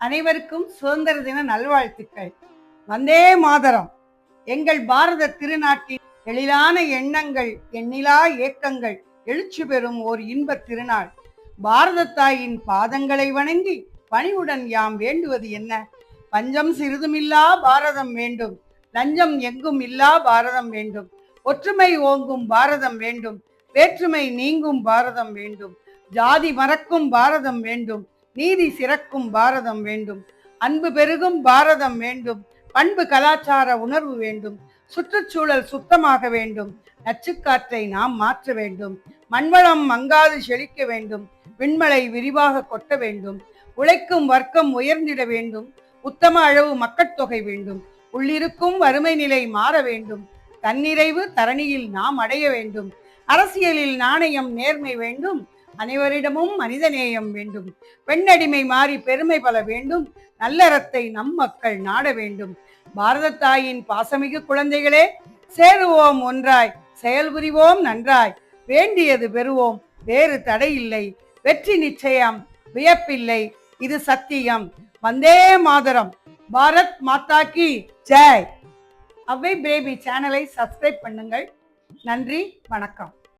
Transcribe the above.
அனைவருக்கும் சுதந்திர தின நல்வாழ்த்துக்கள். வந்தே மாதரம். எங்கள் பாரத திருநாட்டின் எழிலான எண்ணங்கள், எண்ணிலா ஏக்கங்கள் எழுச்சி பெறும் ஓர் இன்ப திருநாள். பாரத தாயின் பாதங்களை வணங்கி பணிவுடன் யாம் வேண்டுவது என்ன? பஞ்சம் சிறிதுமில்லா பாரதம் வேண்டும், லஞ்சம் எங்கும் இல்லா பாரதம் வேண்டும், ஒற்றுமை ஓங்கும் பாரதம் வேண்டும், வேற்றுமை நீங்கும் பாரதம் வேண்டும், ஜாதி மறக்கும் பாரதம் வேண்டும், நீதி சிறக்கும் பாரதம் வேண்டும், அன்பு பெருகும் பாரதம் வேண்டும், பண்பு கலாச்சார உணர்வு வேண்டும், சுற்றுச்சூழல் சுத்தமாக வேண்டும், நச்சுக்காற்றை நாம் மாற்ற வேண்டும், மண்வளம் மங்காது செழிக்க வேண்டும், விண்மலை விரிவாக கொட்ட வேண்டும், உழைக்கும் வர்க்கம் உயர்ந்திட வேண்டும், உத்தம அளவு மக்கட்தொகை வேண்டும், உள்ளிருக்கும் வறுமை நிலை மாற வேண்டும், தன்னிறைவு தரணியில் நாம் அடைய வேண்டும், அரசியலில் நாணயம் நேர்மை வேண்டும், அனைவரிடமும் மனிதநேயம் வேண்டும், பெண்ணடிமை மாறி பெருமை பல வேண்டும், நல்லறத்தை நம் மக்கள் நாட வேண்டும். பாரத தாயின் பாசமிகு குழந்தைகளே, சேருவோம் ஒன்றாய், செயல்புரிவோம் நன்றாய், வேண்டியது பெறுவோம், வேறு தடையில்லை, வெற்றி நிச்சயம், வியப்பில்லை, இது சத்தியம். வந்தே மாதரம். பாரத் மாதா கி ஜெய். அவ்வை பேபி சேனலை சப்ஸ்கிரைப் பண்ணுங்கள். நன்றி, வணக்கம்.